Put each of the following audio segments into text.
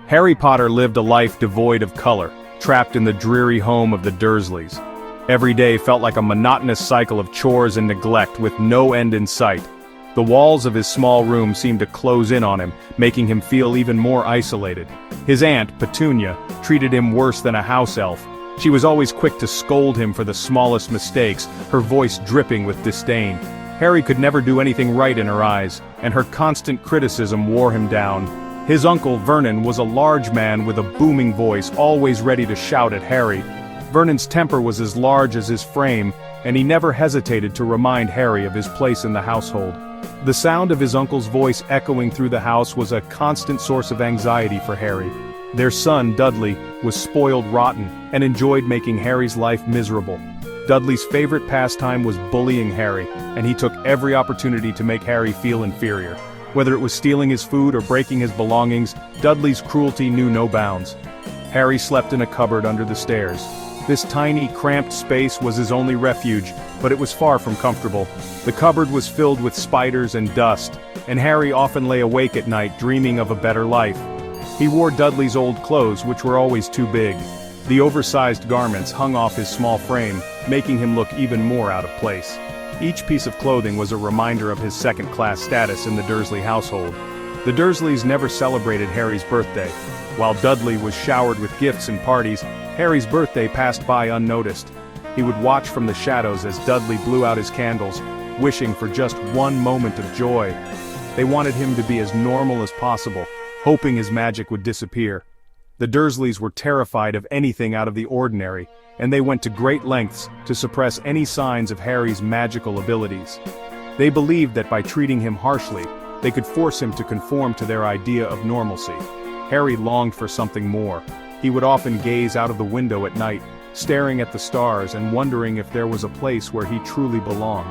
Harry Potter lived a life devoid of color, trapped in the dreary home of the Dursleys. Every day felt like a monotonous cycle of chores and neglect with no end in sight. The walls of his small room seemed to close in on him, making him feel even more isolated. His aunt, Petunia, treated him worse than a house elf. She was always quick to scold him for the smallest mistakes, her voice dripping with disdain. Harry could never do anything right in her eyes, and her constant criticism wore him down. His uncle, Vernon, was a large man with a booming voice, always ready to shout at Harry. Vernon's temper was as large as his frame, and he never hesitated to remind Harry of his place in the household. The sound of his uncle's voice echoing through the house was a constant source of anxiety for Harry. Their son, Dudley, was spoiled rotten, and enjoyed making Harry's life miserable. Dudley's favorite pastime was bullying Harry, and he took every opportunity to make Harry feel inferior. Whether it was stealing his food or breaking his belongings, Dudley's cruelty knew no bounds. Harry slept in a cupboard under the stairs. This tiny, cramped space was his only refuge, but it was far from comfortable. The cupboard was filled with spiders and dust, and Harry often lay awake at night dreaming of a better life. He wore Dudley's old clothes, which were always too big. The oversized garments hung off his small frame, making him look even more out of place. Each piece of clothing was a reminder of his second-class status in the Dursley household. The Dursleys never celebrated Harry's birthday. While Dudley was showered with gifts and parties, Harry's birthday passed by unnoticed. He would watch from the shadows as Dudley blew out his candles, wishing for just one moment of joy. They wanted him to be as normal as possible, hoping his magic would disappear. The Dursleys were terrified of anything out of the ordinary, and they went to great lengths to suppress any signs of Harry's magical abilities. They believed that by treating him harshly, they could force him to conform to their idea of normalcy. Harry longed for something more. He would often gaze out of the window at night, staring at the stars and wondering if there was a place where he truly belonged.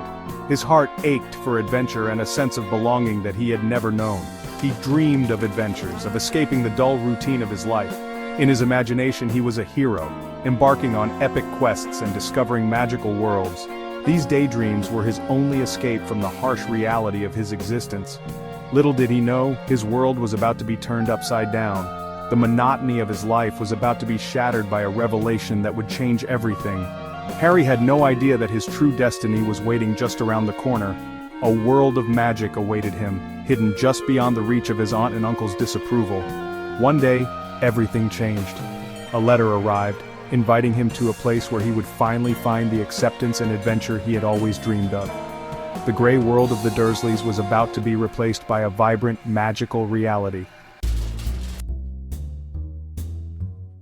His heart ached for adventure and a sense of belonging that he had never known. He dreamed of adventures, of escaping the dull routine of his life. In his imagination he was a hero, embarking on epic quests and discovering magical worlds. These daydreams were his only escape from the harsh reality of his existence. Little did he know, his world was about to be turned upside down. The monotony of his life was about to be shattered by a revelation that would change everything. Harry had no idea that his true destiny was waiting just around the corner. A world of magic awaited him, hidden just beyond the reach of his aunt and uncle's disapproval. One day, everything changed. A letter arrived, inviting him to a place where he would finally find the acceptance and adventure he had always dreamed of. The gray world of the Dursleys was about to be replaced by a vibrant, magical reality.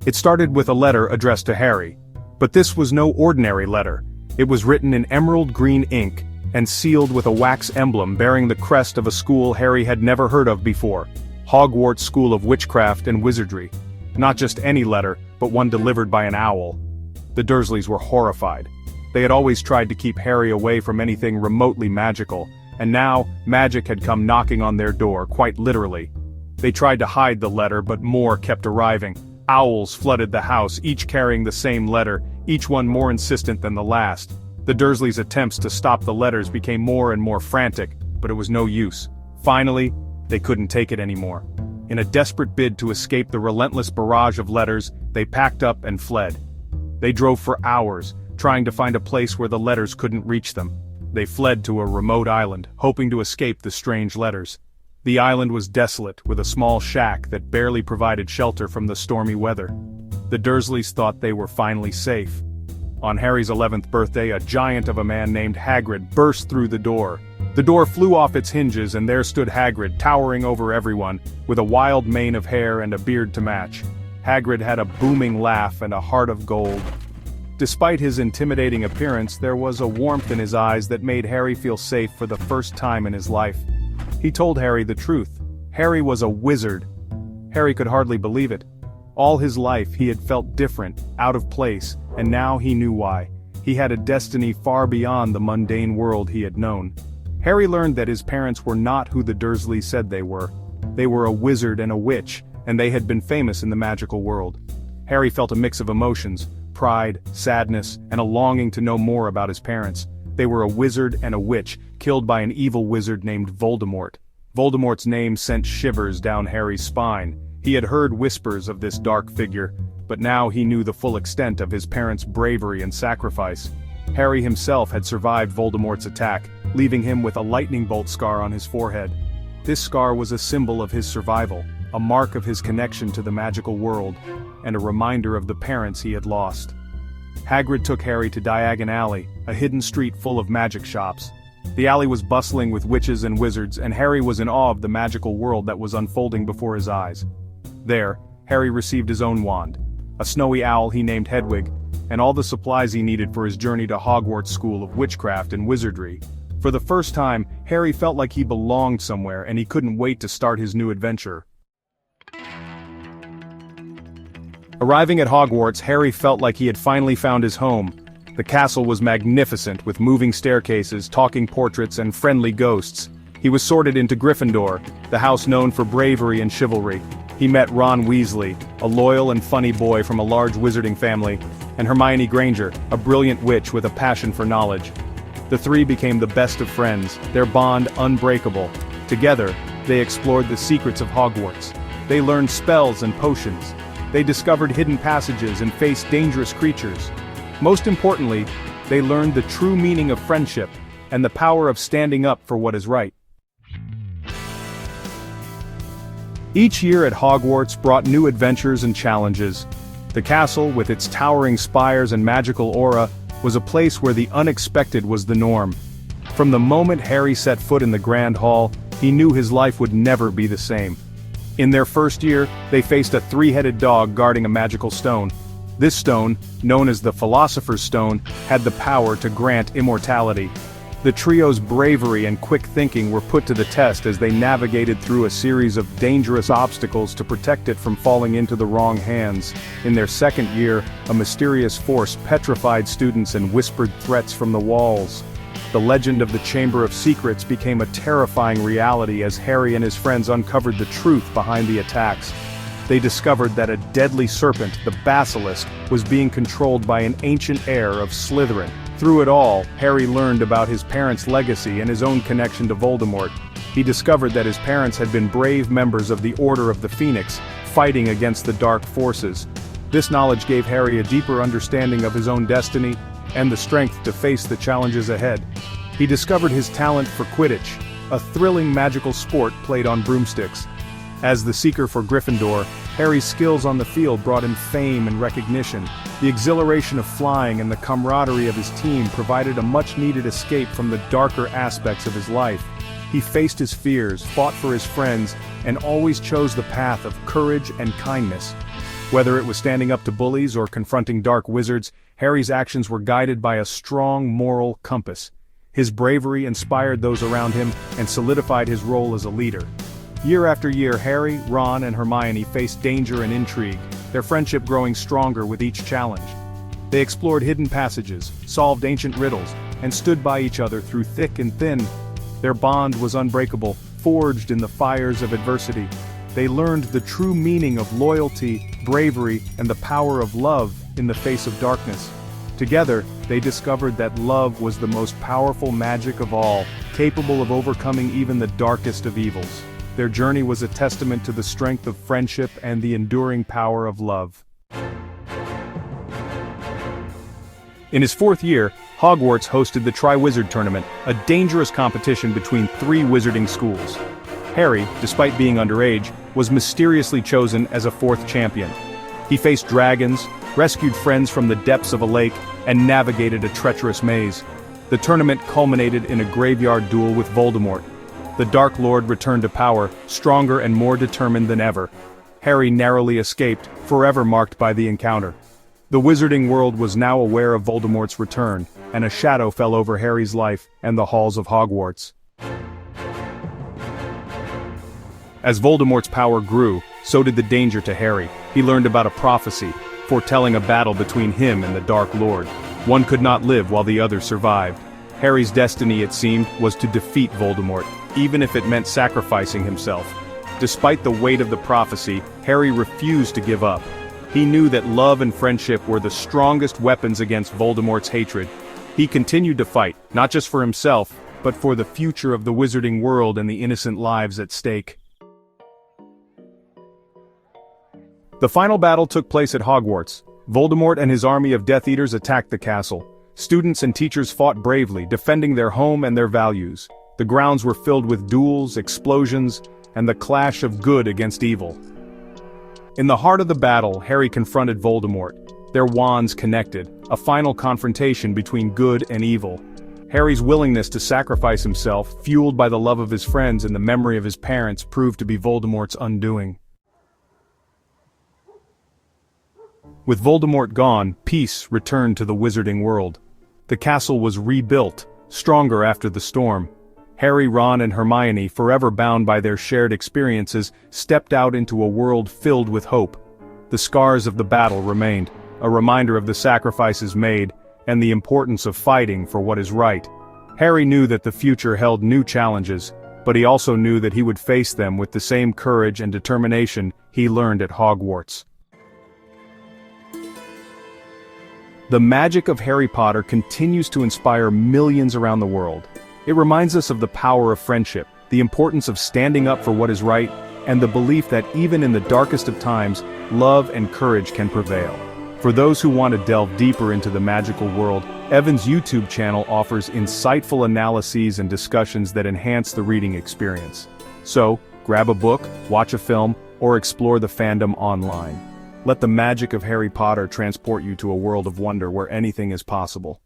It started with a letter addressed to Harry. But this was no ordinary letter. It was written in emerald green ink, and sealed with a wax emblem bearing the crest of a school Harry had never heard of before, Hogwarts School of Witchcraft and Wizardry. Not just any letter, but one delivered by an owl. The Dursleys were horrified. They had always tried to keep Harry away from anything remotely magical, and now, magic had come knocking on their door, quite literally. They tried to hide the letter, but more kept arriving. Owls flooded the house, each carrying the same letter, each one more insistent than the last. The Dursleys' attempts to stop the letters became more and more frantic, but it was no use. Finally, they couldn't take it anymore. In a desperate bid to escape the relentless barrage of letters, they packed up and fled. They drove for hours, trying to find a place where the letters couldn't reach them. They fled to a remote island, hoping to escape the strange letters. The island was desolate, with a small shack that barely provided shelter from the stormy weather. The Dursleys thought they were finally safe. On Harry's 11th birthday, a giant of a man named Hagrid burst through the door. The door flew off its hinges and there stood Hagrid, towering over everyone, with a wild mane of hair and a beard to match. Hagrid had a booming laugh and a heart of gold. Despite his intimidating appearance, there was a warmth in his eyes that made Harry feel safe for the first time in his life. He told Harry the truth. Harry was a wizard. Harry could hardly believe it. All his life he had felt different, out of place, and now he knew why. He had a destiny far beyond the mundane world he had known. Harry learned that his parents were not who the Dursleys said they were. They were a wizard and a witch, and they had been famous in the magical world. Harry felt a mix of emotions, pride, sadness, and a longing to know more about his parents. They were a wizard and a witch, killed by an evil wizard named Voldemort. Voldemort's name sent shivers down Harry's spine. He had heard whispers of this dark figure, but now he knew the full extent of his parents' bravery and sacrifice. Harry himself had survived Voldemort's attack, leaving him with a lightning bolt scar on his forehead. This scar was a symbol of his survival, a mark of his connection to the magical world, and a reminder of the parents he had lost. Hagrid took Harry to Diagon Alley, a hidden street full of magic shops. The alley was bustling with witches and wizards, and Harry was in awe of the magical world that was unfolding before his eyes. There, Harry received his own wand, a snowy owl he named Hedwig, and all the supplies he needed for his journey to Hogwarts School of Witchcraft and Wizardry. For the first time, Harry felt like he belonged somewhere and he couldn't wait to start his new adventure. Arriving at Hogwarts, Harry felt like he had finally found his home. The castle was magnificent, with moving staircases, talking portraits, and friendly ghosts. He was sorted into Gryffindor, the house known for bravery and chivalry. He met Ron Weasley, a loyal and funny boy from a large wizarding family, and Hermione Granger, a brilliant witch with a passion for knowledge. The three became the best of friends, their bond unbreakable. Together, they explored the secrets of Hogwarts. They learned spells and potions. They discovered hidden passages and faced dangerous creatures. Most importantly, they learned the true meaning of friendship and the power of standing up for what is right. Each year at Hogwarts brought new adventures and challenges. The castle, with its towering spires and magical aura, was a place where the unexpected was the norm. From the moment Harry set foot in the Grand Hall, he knew his life would never be the same. In their first year, they faced a three-headed dog guarding a magical stone. This stone, known as the Philosopher's Stone, had the power to grant immortality. The trio's bravery and quick thinking were put to the test as they navigated through a series of dangerous obstacles to protect it from falling into the wrong hands. In their second year, a mysterious force petrified students and whispered threats from the walls. The legend of the Chamber of Secrets became a terrifying reality as Harry and his friends uncovered the truth behind the attacks. They discovered that a deadly serpent, the Basilisk, was being controlled by an ancient heir of Slytherin. Through it all, Harry learned about his parents' legacy and his own connection to Voldemort. He discovered that his parents had been brave members of the Order of the Phoenix, fighting against the dark forces. This knowledge gave Harry a deeper understanding of his own destiny and the strength to face the challenges ahead. He discovered his talent for Quidditch, a thrilling magical sport played on broomsticks. As the seeker for Gryffindor, Harry's skills on the field brought him fame and recognition. The exhilaration of flying and the camaraderie of his team provided a much-needed escape from the darker aspects of his life. He faced his fears, fought for his friends, and always chose the path of courage and kindness. Whether it was standing up to bullies or confronting dark wizards, Harry's actions were guided by a strong moral compass. His bravery inspired those around him and solidified his role as a leader. Year after year, Harry, Ron, and Hermione faced danger and intrigue, their friendship growing stronger with each challenge. They explored hidden passages, solved ancient riddles, and stood by each other through thick and thin. Their bond was unbreakable, forged in the fires of adversity. They learned the true meaning of loyalty, bravery, and the power of love in the face of darkness. Together, they discovered that love was the most powerful magic of all, capable of overcoming even the darkest of evils. Their journey was a testament to the strength of friendship and the enduring power of love. In his fourth year, Hogwarts hosted the Triwizard Tournament, a dangerous competition between three wizarding schools. Harry, despite being underage, was mysteriously chosen as a fourth champion. He faced dragons, rescued friends from the depths of a lake, and navigated a treacherous maze. The tournament culminated in a graveyard duel with Voldemort. The Dark Lord returned to power, stronger and more determined than ever. Harry narrowly escaped, forever marked by the encounter. The wizarding world was now aware of Voldemort's return, and a shadow fell over Harry's life and the halls of Hogwarts. As Voldemort's power grew, so did the danger to Harry. He learned about a prophecy, foretelling a battle between him and the Dark Lord. One could not live while the other survived. Harry's destiny, it seemed, was to defeat Voldemort, even if it meant sacrificing himself. Despite the weight of the prophecy, Harry refused to give up. He knew that love and friendship were the strongest weapons against Voldemort's hatred. He continued to fight, not just for himself, but for the future of the wizarding world and the innocent lives at stake. The final battle took place at Hogwarts. Voldemort and his army of Death Eaters attacked the castle. Students and teachers fought bravely, defending their home and their values. The grounds were filled with duels, explosions, and the clash of good against evil. In the heart of the battle, Harry confronted Voldemort. Their wands connected, a final confrontation between good and evil. Harry's willingness to sacrifice himself, fueled by the love of his friends and the memory of his parents, proved to be Voldemort's undoing. With Voldemort gone, peace returned to the wizarding world. The castle was rebuilt, stronger after the storm. Harry, Ron, and Hermione, forever bound by their shared experiences, stepped out into a world filled with hope. The scars of the battle remained, a reminder of the sacrifices made, and the importance of fighting for what is right. Harry knew that the future held new challenges, but he also knew that he would face them with the same courage and determination he learned at Hogwarts. The magic of Harry Potter continues to inspire millions around the world. It reminds us of the power of friendship, the importance of standing up for what is right, and the belief that even in the darkest of times, love and courage can prevail. For those who want to delve deeper into the magical world, Evan's YouTube channel offers insightful analyses and discussions that enhance the reading experience. So, grab a book, watch a film, or explore the fandom online. Let the magic of Harry Potter transport you to a world of wonder where anything is possible.